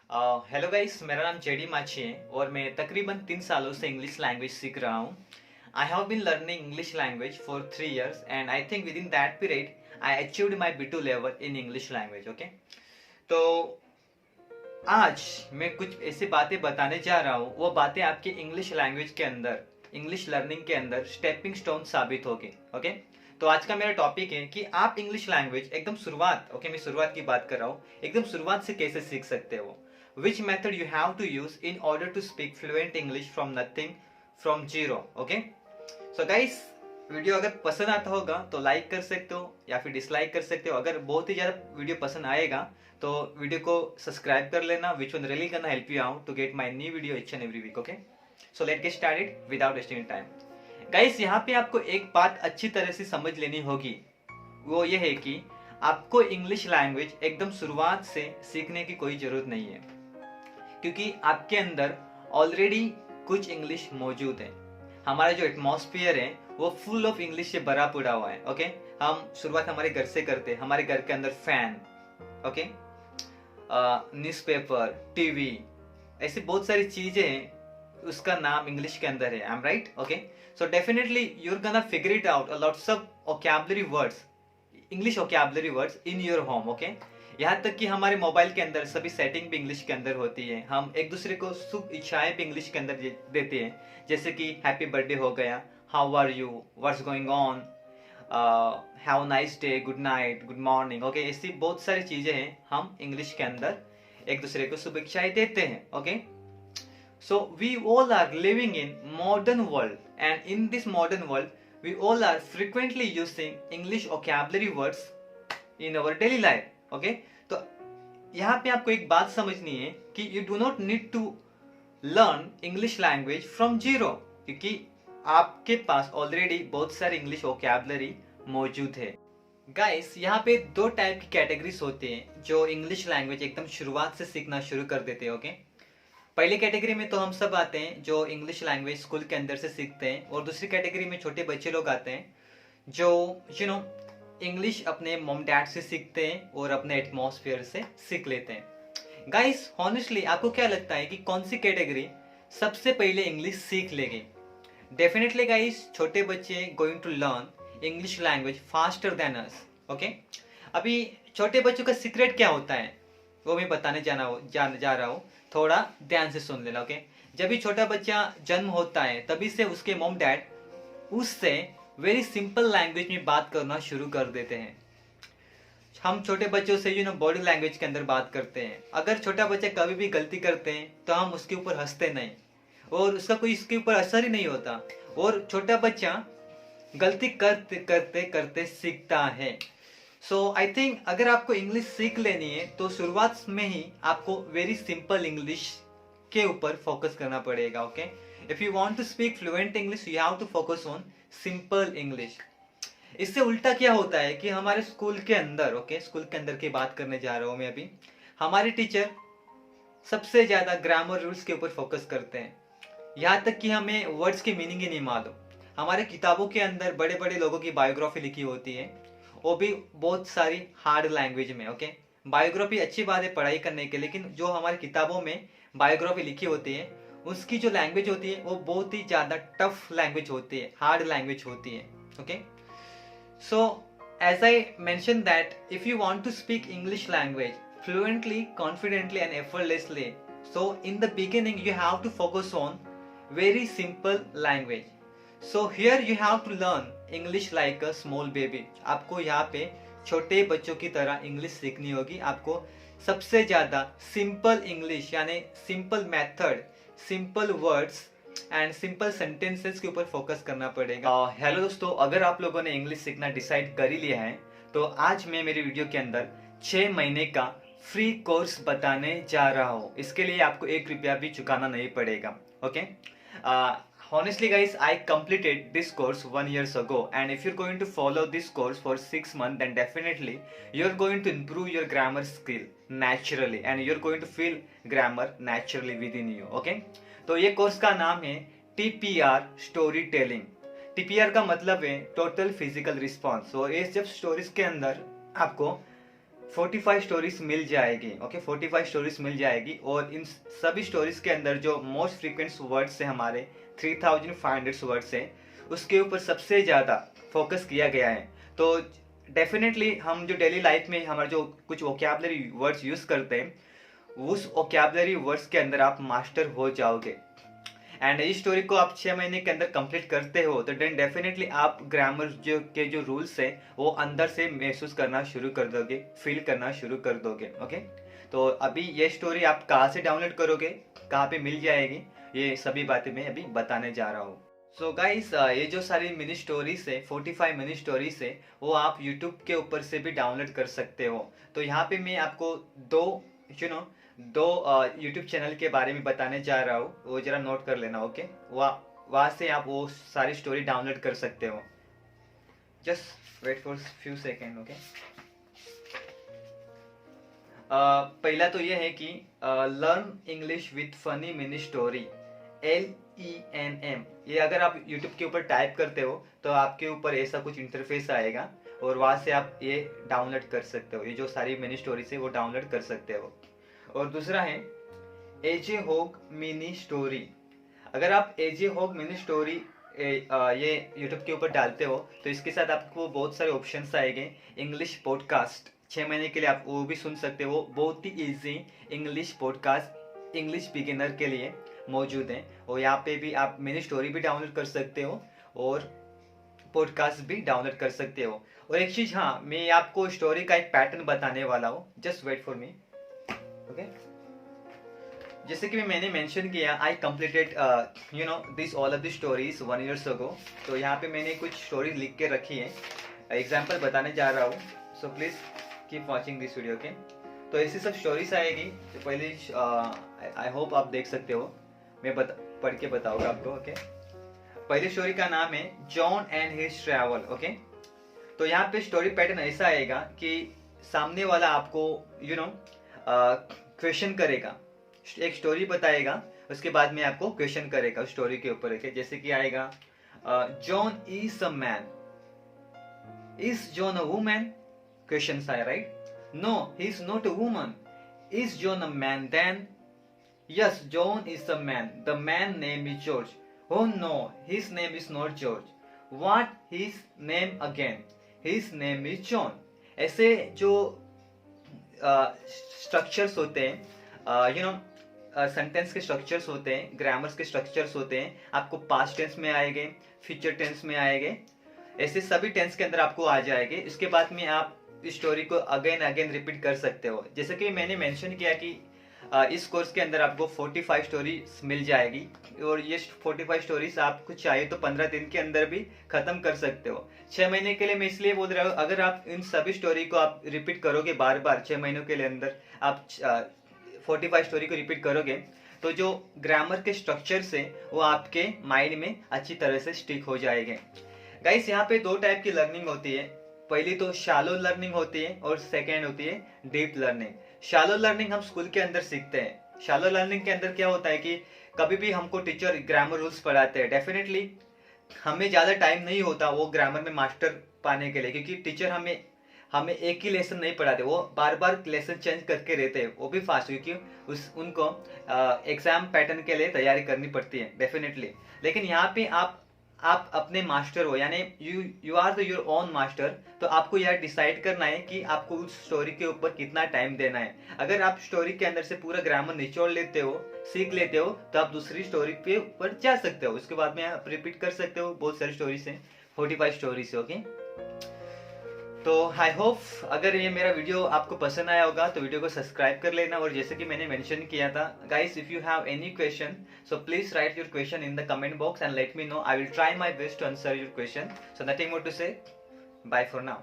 Hello guys, मेरा नाम JD माची है और मैं तकरीबन 3 सालों से इंग्लिश लैंग्वेज सीख रहा हूँ। I have been learning English language for 3 years and I think within that period I achieved my B2 level in English language. Okay, तो आज मैं कुछ ऐसी बातें बताने जा रहा हूँ, वो बातें आपके इंग्लिश लैंग्वेज के अंदर, इंग्लिश लर्निंग के अंदर स्टेपिंग स्टोन साबित होगी। ओके, तो आज का मेरा टॉपिक है कि आप इंग्लिश लैंग्वेज एकदम शुरुआत, ओके मैं शुरुआत की बात कर रहा हूँ, एकदम शुरुआत से कैसे सीख सकते हो। Which method you have to use in order to speak fluent English from nothing, from zero. Okay, so guys, video अगर पसंद आता होगा तो लाइक कर सकते हो या फिर डिसलाइक कर सकते हो। अगर बहुत ही ज़्यादा वीडियो पसंद आएगा तो वीडियो को सब्सक्राइब कर लेना, which one really gonna help you out to get my new video each and every week. Okay, so let get started without wasting time. Guys, यहाँ पे आपको एक बात अच्छी तरह से समझ लेनी होगी, वो ये है कि आपको इंग्लिश लैंग्वेज एकदम शुरुआत से सीखने की कोई जरूरत नहीं है, क्योंकि आपके अंदर ऑलरेडी कुछ इंग्लिश मौजूद है। हमारा जो एटमॉस्फेयर है वो फुल ऑफ इंग्लिश से भरा पड़ा हुआ है। ओके, हम शुरुआत हमारे घर से करते हैं। हमारे घर के अंदर फैन, ओके, न्यूज़पेपर, टीवी, ऐसी बहुत सारी चीजें हैं, उसका नाम इंग्लिश के अंदर है। I am right? Okay, so definitely you are gonna figure it out lots of vocabulary words, English vocabulary words in your home. Okay, यहाँ तक कि हमारे मोबाइल के अंदर सभी सेटिंग भी इंग्लिश के अंदर होती है। हम एक दूसरे को शुभ इच्छाएं भी इंग्लिश के अंदर देते हैं, जैसे कि हैप्पी बर्थडे हो गया, how are you, what's going on, have nice day, good night, good morning. Okay, ऐसी बहुत सारी चीजें हैं, हम इंग्लिश के अंदर एक दूसरे को शुभेच्छाएं देते हैं। Okay, so we all are living in modern world, and in this modern world we all are frequently using English vocabulary words in our daily life. Okay, तो यहाँ पे आपको एक बात समझनी है कि you do not need to learn English language from zero, क्योंकि आपके पास ऑलरेडी बहुत सारे इंग्लिश वोकैबुलरी मौजूद है। गाइस, यहाँ पे दो टाइप की कैटेगरीज होते हैं जो इंग्लिश लैंग्वेज एकदम शुरुआत से सीखना शुरू कर देते हैं। ओके, पहली कैटेगरी में तो हम सब आते हैं जो इंग्लिश लैंग्वेज स्कूल के अंदर से सीखते हैं, और दूसरी कैटेगरी में छोटे बच्चे लोग आते हैं जो यू नो इंग्लिश अपने मॉम डैड से सीखते हैं और अपने एटमॉस्फेयर से सीख लेते हैं। गाइस, हॉनेस्टली आपको क्या लगता है कि कौन सी कैटेगरी सबसे पहले इंग्लिश सीख लेगी? डेफिनेटली गाइस, छोटे बच्चे going to learn English language faster than us. Okay, अभी छोटे बच्चों का सीक्रेट क्या होता है वो मैं बताने जा रहा हूँ, थोड़ा ध्यान से सुन लेना। ओके, जब भी छोटा बच्चा जन्म होता है तभी से उसके मॉम डैड उससे वेरी सिंपल लैंग्वेज में बात करना शुरू कर देते हैं। हम छोटे बच्चों से बॉडी लैंग्वेज के अंदर बात करते हैं। अगर छोटा बच्चा कभी भी गलती करते हैं तो हम उसके ऊपर हंसते नहीं, और उसका कोई इसके ऊपर असर ही नहीं होता, और छोटा बच्चा गलती करते करते करते सीखता है। सो आई थिंक अगर आपको इंग्लिश सीख लेनी है तो शुरुआत में ही आपको वेरी सिंपल इंग्लिश के ऊपर फोकस करना पड़ेगा। Okay, if you want to speak fluent English you have to focus on simple English. इससे उल्टा क्या होता है कि हमारे स्कूल के अंदर, ओके स्कूल के अंदर की बात करने जा रहा हूं मैं अभी, हमारे टीचर सबसे ज्यादा ग्रामर रूल्स के ऊपर फोकस करते हैं, यहाँ तक कि हमें वर्ड्स की मीनिंग ही नहीं मालूम। हमारे किताबों के अंदर बड़े बड़े लोगों की बायोग्राफी लिखी होती है, वो भी बहुत सारी हार्ड लैंग्वेज में। ओके, बायोग्राफी अच्छी बात है पढ़ाई करने के, लेकिन जो हमारी किताबों में बायोग्राफी लिखी होती है उसकी जो लैंग्वेज होती है वो बहुत ही ज़्यादा टफ लैंग्वेज होती है, हार्ड लैंग्वेज होती है। Okay, so as I mention that if you want to speak English language fluently, confidently and effortlessly, so in the beginning you have to focus on very simple language. So here you have to learn English like a small baby. आपको यहाँ पे छोटे बच्चों की तरह English सीखनी होगी। आपको सबसे ज्यादा सिंपल इंग्लिश यानी simple method, simple words and simple sentences के ऊपर फोकस करना पड़ेगा। हेलो दोस्तों, अगर आप लोगों ने इंग्लिश सीखना डिसाइड कर ही लिया है तो आज मैं मेरी वीडियो के अंदर 6 महीने का फ्री कोर्स बताने जा रहा हूँ। इसके लिए आपको 1 रुपया भी चुकाना नहीं पड़ेगा। Okay, honestly guys, I completed this course 1 years ago, and if you're going to follow this course for 6 months then definitely you're going to improve your grammar skill naturally and you're going to feel grammar naturally within you. Okay, तो ये course का नाम है TPR story telling. TPR का मतलब है total physical response. और ये जब स्टोरीज के अंदर आपको 45 स्टोरीज मिल जाएगी। ओके, 45 स्टोरीज मिल जाएगी और इन सभी स्टोरीज के अंदर जो मोस्ट फ्रीक्वेंट वर्ड्स है हमारे 3500 वर्ड्स है, उसके ऊपर सबसे ज़्यादा फोकस किया गया है। तो डेफिनेटली हम जो डेली लाइफ में हमारे जो कुछ वोकैबुलरी वर्ड्स यूज़ करते हैं, उस वोकैबुलरी वर्ड्स के अंदर आप मास्टर हो जाओगे। एंड इस स्टोरी को आप 6 महीने के अंदर कंप्लीट करते हो तो देन डेफिनेटली आप ग्रामर जो रूल्स है वो अंदर से महसूस करना शुरू कर दोगे, फील करना शुरू कर दोगे। ओके, तो अभी ये स्टोरी आप कहाँ से डाउनलोड करोगे, कहाँ पे मिल जाएगी, ये सभी बातें मैं अभी बताने जा रहा हूँ। सो गाइस, ये जो सारी मिनी स्टोरीज है, 45 मिनी स्टोरीज है, वो आप यूट्यूब के ऊपर से भी डाउनलोड कर सकते हो। तो यहाँ पे मैं आपको दो यूट्यूब चैनल के बारे में बताने जा रहा हूँ, वो जरा नोट कर लेना। ओके, वहाँ से आप वो सारी स्टोरी डाउनलोड कर सकते हो। Just wait for few second. Okay, पहला तो ये है कि learn English with funny mini story, LENM। ये अगर आप यूट्यूब के ऊपर टाइप करते हो तो आपके ऊपर ऐसा कुछ इंटरफेस आएगा और वहाँ से आप ये डाउनलोड कर सकते हो। ये जो सारी मिनी स्टोरीज है वो डाउनलोड कर सकते हो। और दूसरा है AJ होग मिनी स्टोरी। अगर आप AJ होग मिनी स्टोरी ये यूट्यूब के ऊपर डालते हो तो इसके साथ आपको बहुत सारे ऑप्शंस आएंगे। इंग्लिश पॉडकास्ट 6 महीने के लिए आप वो भी सुन सकते हो। बहुत ही easy English podcast English beginner के लिए मौजूद है और यहाँ पे भी आप मिनी स्टोरी भी डाउनलोड कर सकते हो और पॉडकास्ट भी डाउनलोड कर सकते हो। और एक चीज, हाँ, मैं आपको स्टोरी का एक पैटर्न बताने वाला हूँ। Just wait for me. Okay, जैसे कि मैंने मेंशन किया, I completed this all of the stories 1 years ago। तो यहाँ पे मैंने कुछ स्टोरी लिख के रखी है, एग्जाम्पल बताने जा रहा हूँ। So please keep watching this video. Okay, तो ऐसी सब स्टोरीज आएगी। तो पहले आई होप आप देख सकते हो, मैं पढ़ के बताऊंगा आपको। ओके, पहली स्टोरी का नाम है John and his travel. Okay, तो यहाँ पे स्टोरी पैटर्न ऐसा आएगा कि सामने वाला आपको क्वेश्चन करेगा, एक स्टोरी बताएगा, उसके बाद में आपको क्वेश्चन करेगा उस स्टोरी के ऊपर। जैसे कि आएगा John is a man, is John a woman, question आए, right? No, he is not a woman. Is John a man then? Yes, John is a man. The man name is George. Oh no, his name is not George. What his name again? His name is John. ऐसे जो structures होते हैं, sentence के structures होते हैं, grammars के structures होते हैं, आपको पास्ट टेंस में आएंगे, फ्यूचर टेंस में आएंगे, ऐसे सभी टेंस के अंदर आपको आ जाएंगे। इसके बाद में आप इस स्टोरी को अगेन अगेन रिपीट कर सकते हो। जैसे कि मैंने मेंशन किया कि इस कोर्स के अंदर आपको 45 स्टोरीज मिल जाएगी और ये 45 स्टोरीज आपको चाहिए तो 15 दिन के अंदर भी खत्म कर सकते हो। 6 महीने के लिए मैं इसलिए बोल रहा हूँ, अगर आप इन सभी स्टोरी को आप रिपीट करोगे बार बार 6 महीनों के लिए अंदर आप 45 स्टोरी को रिपीट करोगे तो जो ग्रामर के स्ट्रक्चर्स है वो आपके माइंड में अच्छी तरह से स्टिक हो जाएंगे। गाइस, यहाँ पे 2 टाइप की लर्निंग होती है। पहली तो शैलो लर्निंग होती है और सेकेंड होती है डीप लर्निंग। शैलो लर्निंग हम स्कूल के अंदर सीखते हैं। शैलो लर्निंग के अंदर क्या होता है कि कभी भी हमको टीचर ग्रामर रूल्स पढ़ाते हैं, डेफिनेटली हमें ज़्यादा टाइम नहीं होता वो ग्रामर में मास्टर पाने के लिए, क्योंकि टीचर हमें एक ही लेसन नहीं पढ़ाते, वो बार बार लेसन चेंज करके रहते हैं, वो भी फास्ट, क्योंकि उनको एग्जाम पैटर्न के लिए तैयारी करनी पड़ती है डेफिनेटली। लेकिन यहाँ पे आप अपने मास्टर हो, यानी you are your own master. तो आपको यह डिसाइड करना है कि आपको उस स्टोरी के ऊपर कितना टाइम देना है। अगर आप स्टोरी के अंदर से पूरा ग्रामर निचोड़ लेते हो, सीख लेते हो, तो आप दूसरी स्टोरी पे ऊपर जा सकते हो। उसके बाद में आप रिपीट कर सकते हो। बहुत सारी स्टोरीज हैं, 45 स्टोरीज है। ओके, तो आई होप अगर ये मेरा वीडियो आपको पसंद आया होगा तो वीडियो को सब्सक्राइब कर लेना। और जैसे कि मैंने मेंशन किया था, guys, if you have any question so please write your question in the comment box and let me know. I will try my best to answer your question. So nothing more to say, bye for now.